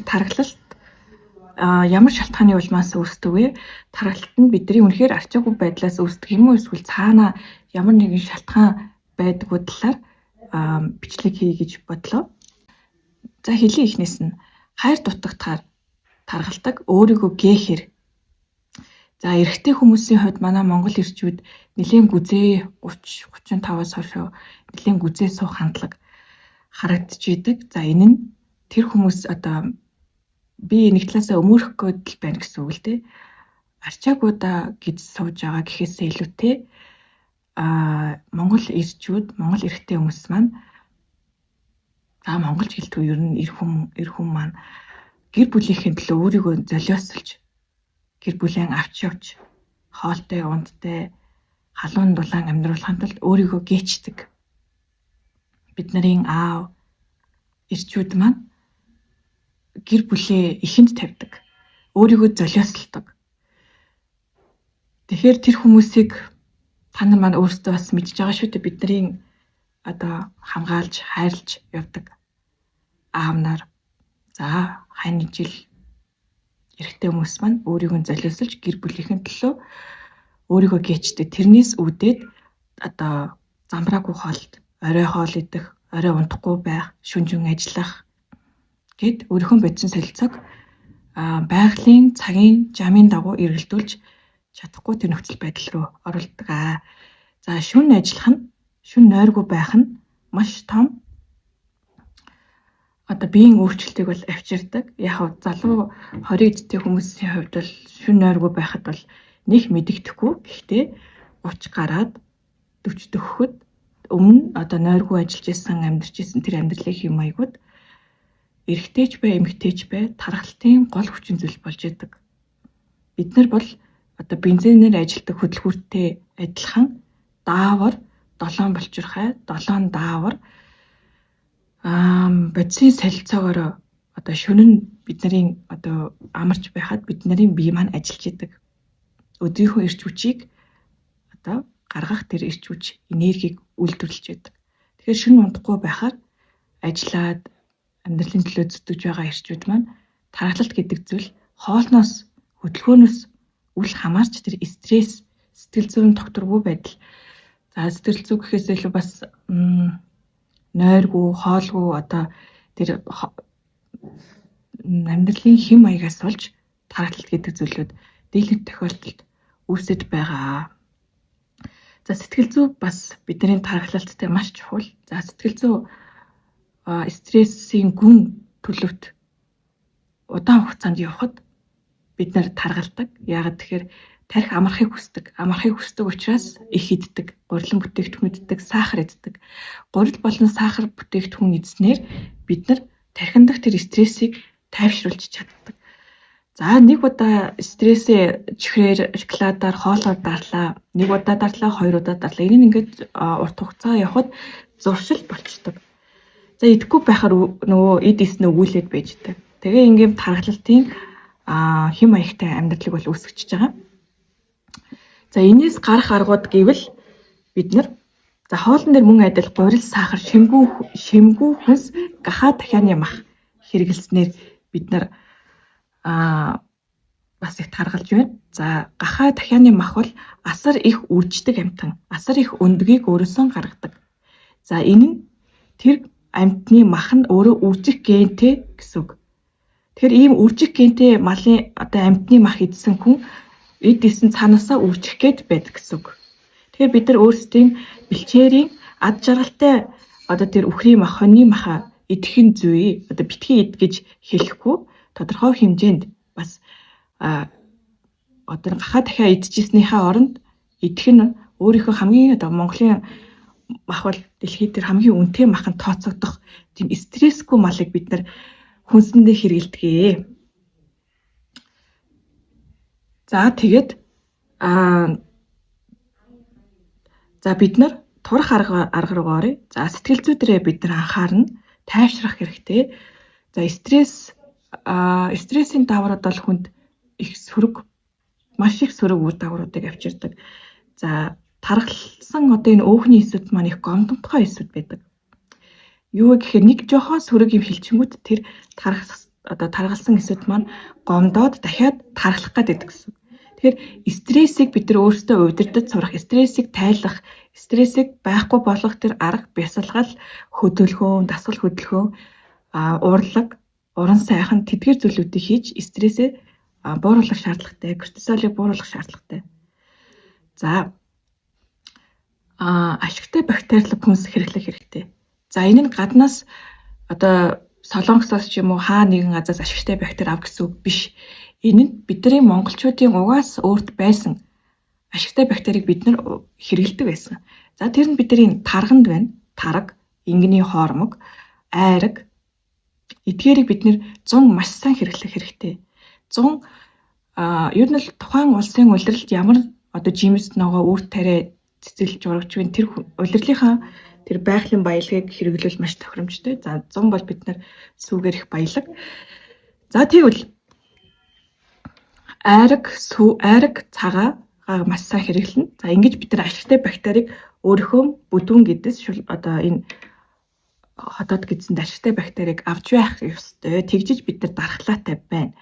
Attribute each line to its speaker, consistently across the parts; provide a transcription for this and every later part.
Speaker 1: тархалт ямар шалтгааны улмаас үүсдэг вэ? Тархалт нь бидний үнэхээр арчаагүй байдлаас үүсдэг юм уу? Эсвэл цаана ямар нэгэн шалтгаан байдгүй талаар бичлэг хий гэж бодлоо. За хэлий ихнээс нь хайр дутагдахаар тархалдаг, өөрийгөө гээхээр. За эрэгтэй хүмүүсийн хувьд манай Монгол ирчүүд нэлээд гүзээ 30-35-аас хойш нэлээд гүзээ суух хандлага харагдчихэйдэг. За энэ нь тэр хүмүүс одоо би нэг талаасаа өмөрөх гэдэл байна гэсэн үг л дээ. Арчаагуудаа гэж сууж байгаа гэхээсээ илүүтэй Монгол ирчүүд, Монгол эрэгтэй хүмүүс маань монголч гэлтгүй ер нь эр хүн маань гэр бүлийнхээ төлөө өөрийгөө золиослж гэр бүлэн авч явж хоолтой, ундтай, халуун дулаан амьдруулахын тулд өөрийгөө гээчдэг. Бид нарын аав ирчүүд маань гэр бүлээ ихэнд тавьдаг. Өөрийгөө золиослдог. Тэгэхээр тэр хүмүүсийг та нар маань өөрсдөө бас мэдж байгаа шүү дээ. Бид нарын одоо хамгаалж, хайрлж явдаг аав нар. За хань жил эрэгтэй хүмүүс маань өөрийгөө золиослж гэр бүлийнхэн төлөө өөрийгөө гээчдэг. Тэрнээс үүдээд одоо замбраагүй хоолд, орой хоол идэх, орой унтахгүй байх, шүнжин ажиллах гэд өөрийнхөө бодсон солилцоог байгалийн цагийн жамын дагуу эргэлдүүлж чадахгүй тэр нөхцөл байдал руу оруулдаг. За шүн ажиллах нь, шүн нойргүй байх нь маш том одоо биеийн өөрчлөлтийг бол авчирдаг. Яг залуу 20 эдтэй хүмүүсийн хувьд бол шүн нойргүй байхад бол нэг мэдэгдэхгүй. Гэхдээ 30 гараад 40 дөхөхөд өмнө одоо нойргүй ажиллаж исэн, амьдарч исэн тэр амьдралын хэм маягууд эрэгтэйч бай, эмэгтэйч бай тархалтын гол хүчин зүйл болж идэг. Бид нар бол одоо бензинээр ажилладаг хөдөлгүүртэй адилхан даавар 7 болчирхай, 7 даавар бодисын солилцоогоор одоо шөнө нь бид нарын одоо амарч байхад бид нарын бие маань ажиллаж идэг. Өдрийнхөө эрч хүчийг одоо гаргах тэр эрч хүч энергийг үйлдвэрлэж идэг. Тэгэхээр шөнө унтахгүй байхаар ажиллаад амьдралын төлөө зүтгэж байгаа эрчүүд маань тархалт гэдэг зүйл хоолноос, хөдөлгөөнөөс үл хамаарч тэр стресс, сэтгэл зүйн докторгүй байдал. За сэтгэл зүй гэхээс илүү бас нойргүй, хоолгүй одоо тэр амьдралын хэм маягаас болж тархалт гэдэг зүйлүүд дийлэнх тохиолдолд үүсэж байгаа. За сэтгэл зүй бас бидний тархалттай маш чухал. За сэтгэл зүй стрессийн гүн төлөвт удаан хугацаанд явхад бид нар таргалдаг. Яагаад тэгэхээр тархи амархыг хүсдэг. Амархыг хүсдэг учраас их иддэг, гурилан бүтээгдэхүүн иддэг, сахар иддэг. Гурил болон сахар бүтээгдэхүүн идснээр бид нар тархинд дах тэр стрессийг тайвшруулж чаддаг. За нэг удаа стрессээ чихрээр, шоколадаар, хоолоор дарлаа. Нэг удаа дарлаа, 2 удаа дарлаа. Энэ нь ингээд урт хугацаа явхад зуршил болчдөг. За идэхгүй байхаар нөгөө эд эснэ өгүүлээд байждаг. Тэгээ ингээм тархалтын хэм маягтай амьдралыг бол үүсгэж байгаа. За энэс гарах аргууд гэвэл бид нар за хоолн дээр мөн адил гурил, сахар, шимгүү хүнс, гахаа дахианы мах хэрэглэснээр бид нар бас их таргалж байна. За гахаа дахианы мах бол асар их үрждэг амьтан, асар их өндгийг өөрөөсөө гаргадаг. За энэ нь тэр амьтны мах нь өөрөө үржих гентэй гэсэн үг. Тэгэхээр ийм үржих гентэй малын одоо амьтны мах идсэн хүн эд эсэн цаанаасаа үржих гээд байдаг гэсэн үг. Тэгэхээр бид нар өөрсдийн бэлчээрийн ад жаргалтай одоо тэр үхрийн мах, хоньны маха идэхин зүй одоо битгий ид гэж хэлэхгүй тодорхой хэмжээнд бас одоо гахаа дахиа идчихснийхээ оронд идэх нь өөрийнхөө хамгийн одоо Монголын мах бол дэлхийд дээр хамгийн үнэтэй маханд тооцогдох тийм стрессгүй малыг бид нар хүнсэндээ хэрэгэлдэг. За тэгээд за бид нар турах арга руу оръё. За сэтгэл зүй дээрээ бид нар анхаарна, тайвшрах хэрэгтэй. За стрессийн даврууд бол хүнд их сөрөг, маш их сөрөг үр дагавруудыг авчирдаг. За тархалсан одоо энэ өөхний эсүүд маань их гомдомтгой эсүүд байдаг. Юу гэхээр нэг жоохон сөрөг юм хилчингүүд тэр таргалсан эсүүд маань гомдоод дахиад тархлах гэдэг гэсэн. Тэгэхээр стрессийг бид нар өөрсдөө удирдах сурах, стрессийг тайлах, стрессийг байхгүй болгох тэр арга бясалгал, хөдөлгөөн, дасгал хөдөлгөөн, урлаг, уран сайхан тэдгээр зүйлүүдийг хийж стрессээ бууруулах шаардлагатай, кортизолыг бууруулах шаардлагатай. За ашигтай бактериалог хүнс хэрэглэх хэрэгтэй. За энэ нь гаднаас солонгосоос ч юм уу хаа нэгэн газраас ашигтай бактери ав гэсэн үг биш. Энэ нь бидний монголчуудын угаас өөрт байсан ашигтай бактерийг бид нар хэрэглэдэг байсан. За тэр нь бидний тарганд байна. Тараг, ингэний хоормог, айраг, эдгээрийг бид нэр 100 маш сайн хэрэглэх хэрэгтэй. 100 ер нь л тухайн улсын улирлд ямар жимс ногоо үр тариа цэцгэлж урагч вэ тэр улирлынхаа тэр байгалийн баялагийг хэрэглүүл маш тохиромжтой. За 100 бол бид нар сүүгээр их баялаг. За тэгвэл айраг, цагаа маш сайн хэрэглэнэ. За ингэж бид нар ашигтай бактерийг өөрийнхөө бүдүүн гэдэс энэ хотод гэдсэнд ашигтай бактерийг авч байх ёстой. Тэгжиж бид нар дархлаатай байна.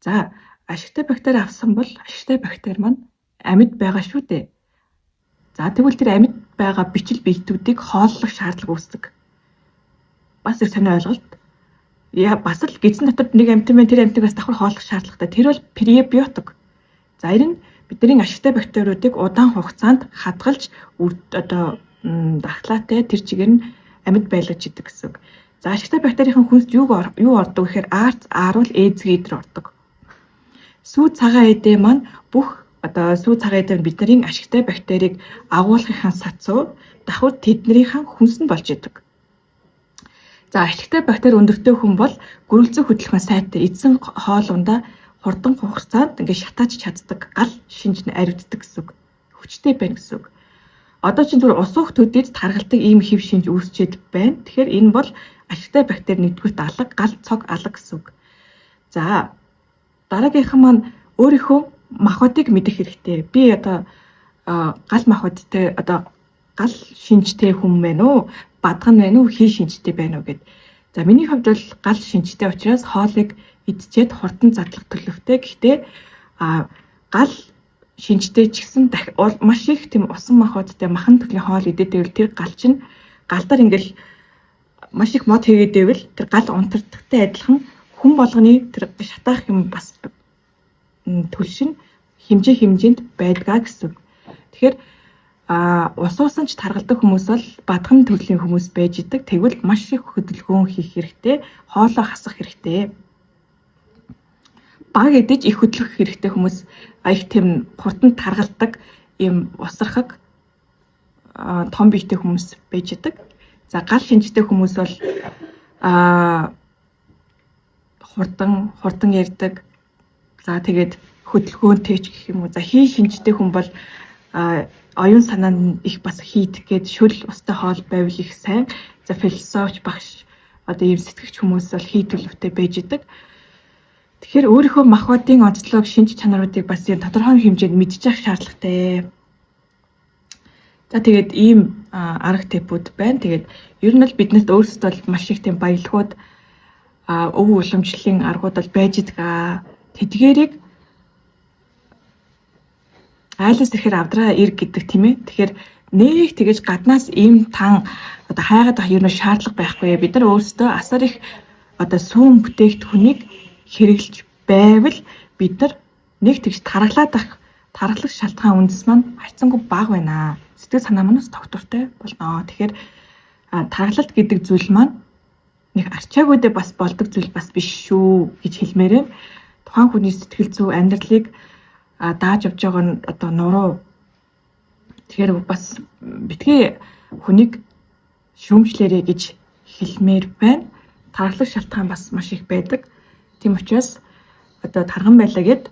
Speaker 1: За ашигтай бактери авсан бол ашигтай бактери маань амьд байгаа шүү дээ. За тэгвэл тэр амьд байгаа бичил биетүүдийг хооллох шаардлага үүсдэг. Бас их сонио ойлголт. Бас л гидсэн дотор нэг амьтан байна, тэр амьтнаас давхар хооллох шаардлагатай. Тэр бол пребиотик. За энэ нь бидний ашигтай бактериудыг удаан хугацаанд хадгалж дархлаатай тэр чигээр нь амьд байлгаж идэг гэсэн. За ашигтай бактерийн хүнст юу ордог гэхээр арц, аарвал, эзэг идэр ордог. Сүү цагаан эдээ маань бүх сүү цагаан эдээ бидний ашигтай бактерийг агуулгынхаа сацуу давхар тэднэрийн хүнс нь болж идэг. За ашигтай бактери өндөртэй хүн бол гөрөлцөн хөдөлгөөн сайтай, эзэн хоолундаа хурдан хугацаанд ингээд шатааж чаддаг, гал шинж нь аривддаг гэсэн үг. Хүчтэй байна гэсэн үг. Одоо чинь зүгээр ус уух төдийд таргалдаг ийм хэв шинж үүсчээд байна. Тэгэхээр энэ бол ашигтай бактери нэгдүгürt алга, гал цог алга гэсэн үг. За дараагийнхан маань өөрийнхөө махбодыг мэдэх хэрэгтэй. Би гал махбодтой гал шинжтэй хүн байна уу? Бадган байна уу? Хий шинжтэй байна уу гэд. За миний хувьд бол гал шинжтэй учраас хоолыг идчихэд хурдан задлах төлөвтэй. Гэхдээ гал шинжтэй ч гэсэн маш их тийм усан махбодтой махан төрлийн хоол идээдэл тэр гал чинь галдаар ингээл маш их мод хийгээдээвэл тэр гал унтардагтай адилхан хүн болгоны тэр шатаах юм бас төлшин хэмжээнд байдгаа гэсэн. Тэгэхээр ус уусанч таргалдаг хүмүүс бол бадган төрлийн хүмүүс байж идэг. Тэгвэл маш их хөдөлгөөн хийх хэрэгтэй, хоолоо хасах хэрэгтэй. Баг идэж их хөдлөх хэрэгтэй хүмүүс их тийм хурдан таргалдаг юм усрахаг том биетэй хүмүүс байж идэг. За гал шинжтэй хүмүүс бол хурдан ярьдаг. За тэгээд хөдөлгөөнтэй ч гэх юм уу. За хий шинжтэй хүн бол оюун санаа нь их бас хийдэх гээд шөл устай хоол байвал их сайн. За философч багш ийм сэтгэгч хүмүүс бол хий төлөвтэй байж идэг. Тэгэхээр өөрийнхөө махбодын онцлог, шинж чанаруудыг бас ийм тодорхой хэмжээнд мэдчих шаардлагатай. За тэгээд ийм арга типүүд байна. Тэгээд ер нь л биднэрт өөрсдөө маш их тийм баялагууд өв уламжлалын аргууд бол байж идэг. Тэдгээрийг айлс ирэхээр авдраа ир гэдэг тийм ээ. Тэгэхээр нэг тэгэж гаднаас ийм тан хайгаад авах ер нь шаардлага байхгүй. Бид нар өөрсдөө асар их сүүн бүтээгдэхүүнийг хэрэглэж байвал бид нар нэг тэгж тархлах шалтгаан үндэс маань хайцангуй бага байна. Сэтгэл санаа манаас тогтвортой болно. Тэгэхээр тархалт гэдэг зүйл маань нэг арчаагүйдээ бас болдог зүйл бас биш шүү гэж хэлмээрээ. Тухайн хүний сэтгэл зүй амьдралыг дааж явж байгаа нь нуруу. Тэгэхээр бас битгий хүнийг шүүмжлээрэй гэж хэлмээр байна. Тархлах шалтгаан бас маш их байдаг. Тийм учраас тарган байлаа гэд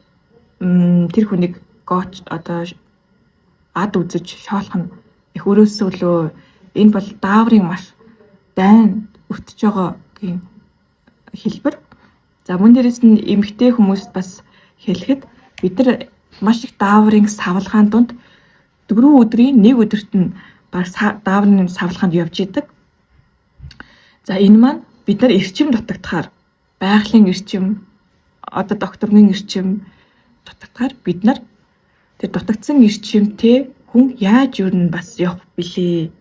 Speaker 1: тэр хүнийг gooч ад үзэж шоолох нь их өрөөсөөлөө. Энэ бол дааврын маш дайн өтөж байгаа гэх хэлбэр. За мөн дээрээс нь эмэгтэй хүмүүст бас хэлэхэд бид нар маш их дааврын савлгаан донд 4 өдрийн нэг өдөрт нь баг дааврын савлгаанд явж идэг. За энэ маань бид нар эрчим дутагдахаар байгалийн эрчим, одоо докторийн эрчим дутагдахаар бид нар тэр дутагдсан эрчимтэй хүн яаж юу н бас явах билээ.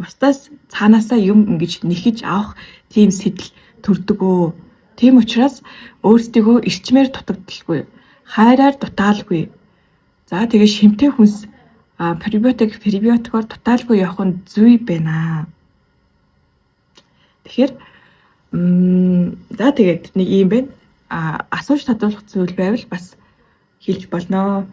Speaker 1: Бусдаас цаанаасаа юм ингэж нэхэж авах тийм сэтэл төрдөгөө. Тийм учраас өөрсдийгөө эрчмээр дутагдaltaгүй, хайраар дутаалгүй. За тэгээ шимтэй хүнс пребиотикоор дутаалгүй явах нь зүй байна. Тэгэхээр за тэгээд нэг юм байна. Асууж татуулах зүйл байвал бас хэлж болно.